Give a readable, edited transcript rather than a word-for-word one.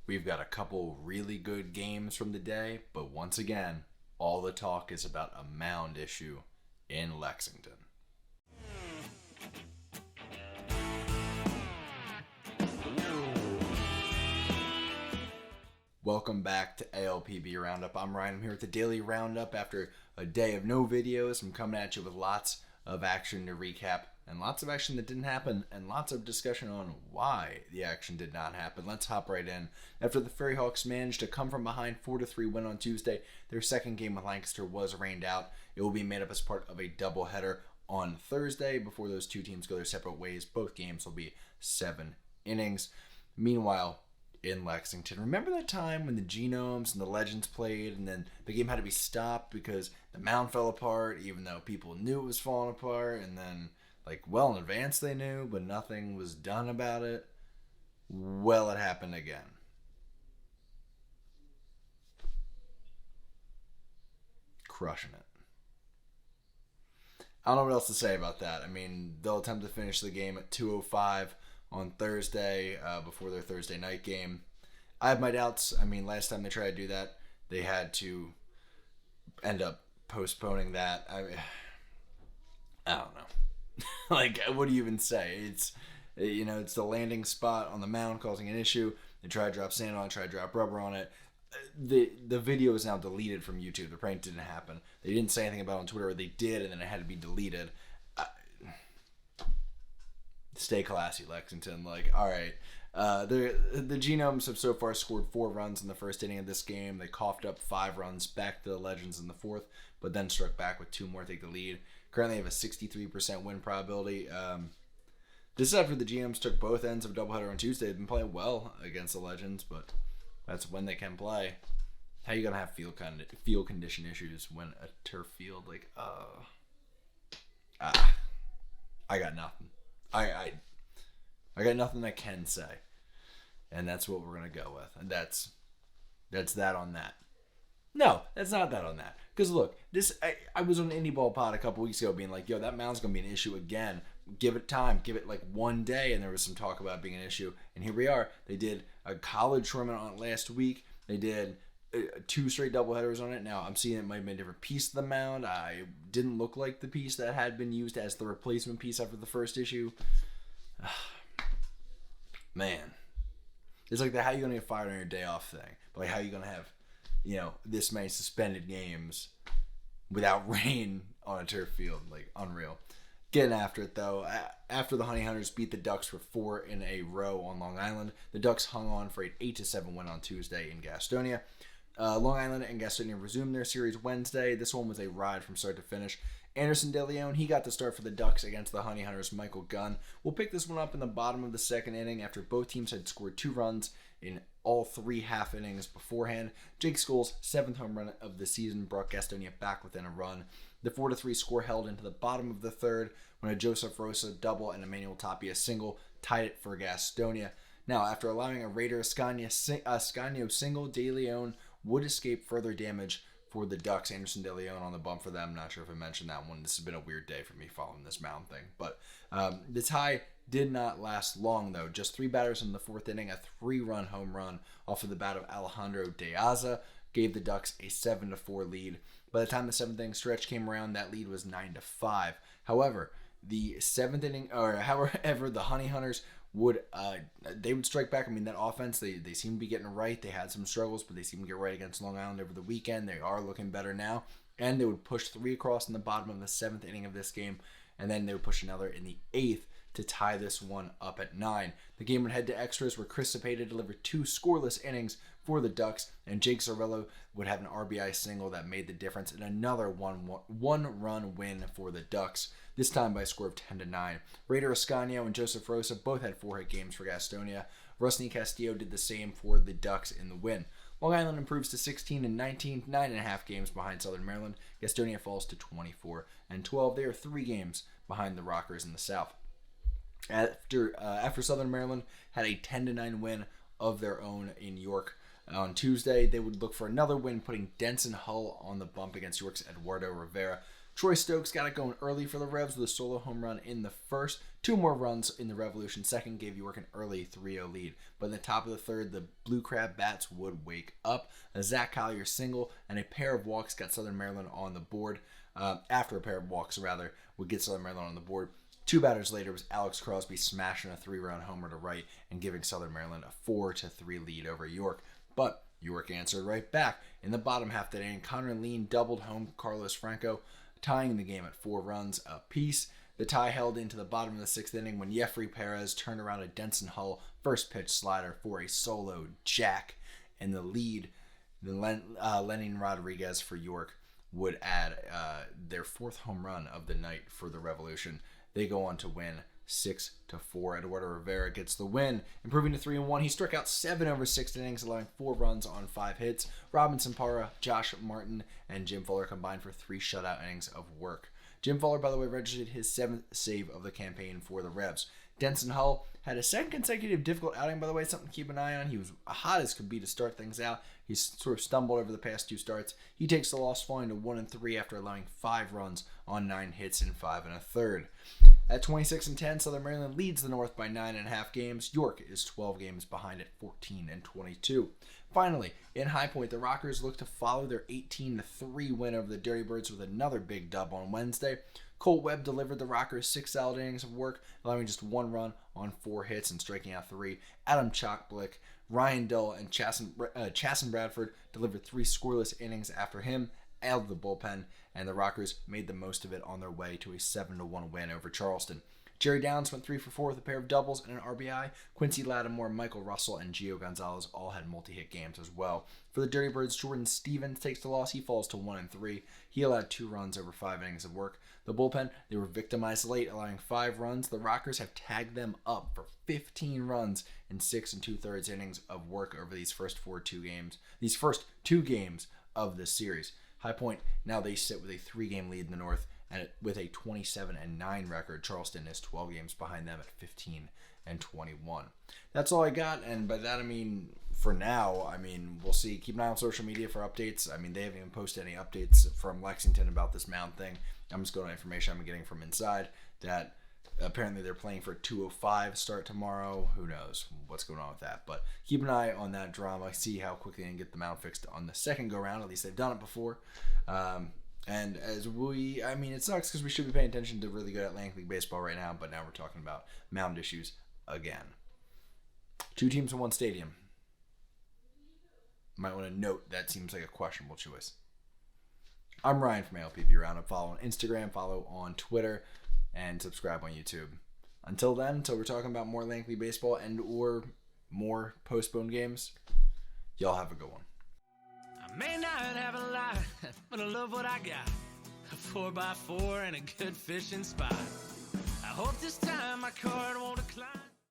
We've got a couple really good games from the day, but once again, all the talk is about a mound issue in Lexington. Welcome back to ALPB Roundup. I'm Ryan. I'm here with the Daily Roundup. After a day of no videos, I'm coming at you with lots of action to recap, and lots of action that didn't happen, and lots of discussion on why the action did not happen. Let's hop right in. After the Ferry Hawks managed to come from behind 4-3 win on Tuesday, their second game with Lancaster was rained out. It will be made up as part of a doubleheader on Thursday before those two teams go their separate ways. Both games will be 7 innings. Meanwhile, in Lexington, remember that time when the Genomes and the Legends played and then the game had to be stopped because the mound fell apart, even though people knew it was falling apart, and then well in advance they knew, but nothing was done about it? Well, it happened again. Crushing it. I don't know what else to say about that. I mean, they'll attempt to finish the game at 2:05 on Thursday before their Thursday night game. I have my doubts. I mean, last time they tried to do that, they had to end up postponing that. I don't know. What do you even say? It's the landing spot on the mound causing an issue. They try to drop sand on it, try to drop rubber on it. The video is now deleted from YouTube. The prank didn't happen. They didn't say anything about it on Twitter, or they did, and then it had to be deleted. Stay classy, Lexington. All right. The Genomes have so far scored 4 runs in the first inning of this game. They coughed up 5 runs back to the Legends in the fourth, but then struck back with 2 more to take the lead. Currently have a 63% win probability. This is after the Genomes took both ends of doubleheader on Tuesday. They've been playing well against the Legends, but that's when they can play. How are you going to have field condition issues when a turf field, I got nothing. I got nothing I can say, and that's what we're gonna go with, and that's that on that. No, that's not that on that. Because look, I was on Indy Ball Pod a couple weeks ago, being like, "Yo, that mound's gonna be an issue again. Give it time. Give it 1 day." And there was some talk about it being an issue, and here we are. They did a college tournament on it last week. They did 2 straight doubleheaders on it. Now I'm seeing it might have been a different piece of the mound. I didn't look like the piece that had been used as the replacement piece after the first issue. Man, it's like the how you gonna get fired on your day off thing, but how you gonna have this many suspended games without rain on a turf field? Unreal. Getting after it though. After the Honey Hunters beat the Ducks for 4 in a row on Long Island, the Ducks hung on for an 8-7 win on Tuesday in Gastonia. Long Island and Gastonia resumed their series Wednesday. This one was a ride from start to finish. Anderson De Leon, he got the start for the Ducks against the Honey Hunters' Michael Gunn. We'll pick this one up in the bottom of the second inning after both teams had scored 2 runs in all 3 half innings beforehand. Jake Scholl's 7th home run of the season brought Gastonia back within a run. The 4-3 score held into the bottom of the third when a Joseph Rosa double and Emmanuel Tapia single tied it for Gastonia. Now, after allowing a Raider Ascanio single, De Leon would escape further damage for the Ducks. Anderson De Leon on the bump for them. Not sure if I mentioned that one. This has been a weird day for me following this mound thing. But the tie did not last long, though. Just 3 batters in the 4th inning. A 3-run home run off of the bat of Alejandro De gave the Ducks a 7-4 lead. By the time the 7th inning stretch came around, that lead was 9-5. However, the 7th inning, however, the Honey Hunters would strike back. I mean, that offense, they seem to be getting right. They had some struggles, but they seem to get right against Long Island over the weekend. They are looking better now. And they would push 3 across in the bottom of the 7th inning of this game, and then they would push another in the 8th to tie this one up at 9. The game would head to extras where Chris Cepeda delivered 2 scoreless innings for the Ducks, and Jake Zarello would have an RBI single that made the difference in another one-run win for the Ducks, this time by a score of 10-9. Raider Ascanio and Joseph Rosa both had 4-hit games for Gastonia. Rusney Castillo did the same for the Ducks in the win. Long Island improves to 16-19, 9.5 games behind Southern Maryland. Gastonia falls to 24-12. They are 3 games behind the Rockers in the South. After Southern Maryland had a 10-9 win of their own in York on Tuesday, they would look for another win, putting Denson Hull on the bump against York's Eduardo Rivera. Troy Stokes got it going early for the Revs with a solo home run in the first. 2 more runs in the Revolution second gave York an early 3-0 lead. But in the top of the third, the Blue Crab Bats would wake up. A Zach Collier single and a pair of walks got Southern Maryland on the board. After a pair of walks, would get Southern Maryland on the board. 2 batters later was Alex Crosby smashing a 3-run homer to right and giving Southern Maryland a 4-3 lead over York. But York answered right back. In the bottom half of the inning, Conrad Lean doubled home Carlos Franco, tying the game at 4 runs apiece. The tie held into the bottom of the 6th inning when Jeffrey Perez turned around a Denson Hull first pitch slider for a solo jack, and the lead, Lenin Rodriguez for York, would add their 4th home run of the night for the Revolution. They go on to win 6-4. Eduardo Rivera gets the win, improving to 3-1. He struck out 7 over 6 innings, allowing 4 runs on 5 hits. Robinson Parra, Josh Martin, and Jim Fuller combined for 3 shutout innings of work. Jim Fuller, by the way, registered his 7th save of the campaign for the Revs. Denson Hull had a second consecutive difficult outing, by the way, something to keep an eye on. He was hot as could be to start things out. He's sort of stumbled over the past 2 starts. He takes the loss, falling to 1-3 after allowing 5 runs on 9 hits in 5 1/3. At 26-10, Southern Maryland leads the North by 9.5 games. York is 12 games behind at 14-22. Finally, in High Point, the Rockers look to follow their 18-3 win over the Dirty Birds with another big dub on Wednesday. Colt Webb delivered the Rockers 6 solid innings of work, allowing just 1 run on 4 hits and striking out 3. Adam Chalkblick, Ryan Dull, and Chasson Bradford delivered 3 scoreless innings after him out of the bullpen, and the Rockers made the most of it on their way to a 7-1 win over Charleston. Jerry Downs went 3 for 4 with a pair of doubles and an RBI. Quincy Lattimore, Michael Russell, and Gio Gonzalez all had multi-hit games as well. For the Dirty Birds, Jordan Stevens takes the loss. He falls to 1-3. He allowed 2 runs over 5 innings of work. The bullpen, they were victimized late, allowing 5 runs. The Rockers have tagged them up for 15 runs in 6 2/3 innings of work over these first 2 games of this series. High Point, now they sit with a 3-game lead in the North, and with a 27-9 record. Charleston is 12 games behind them at 15-21. That's all I got, and by that I mean, for now, we'll see. Keep an eye on social media for updates. They haven't even posted any updates from Lexington about this Mound thing. I'm just going on information I'm getting from inside that apparently they're playing for a 2:05 start tomorrow. Who knows what's going on with that, but keep an eye on that drama. See how quickly they can get the Mound fixed on the second go-round. At least they've done it before. And as it sucks because we should be paying attention to really good Atlantic League baseball right now, but now we're talking about Mound issues again. 2 teams in 1 stadium. Might want to note that seems like a questionable choice. I'm Ryan from ALPB Roundup. Follow on Instagram, follow on Twitter, and subscribe on YouTube. Until we're talking about more Atlantic League baseball and or more postponed games, y'all have a good one. I may not have a lot, but I love what I got. A 4x4 and a good fishing spot. I hope this time my card won't decline.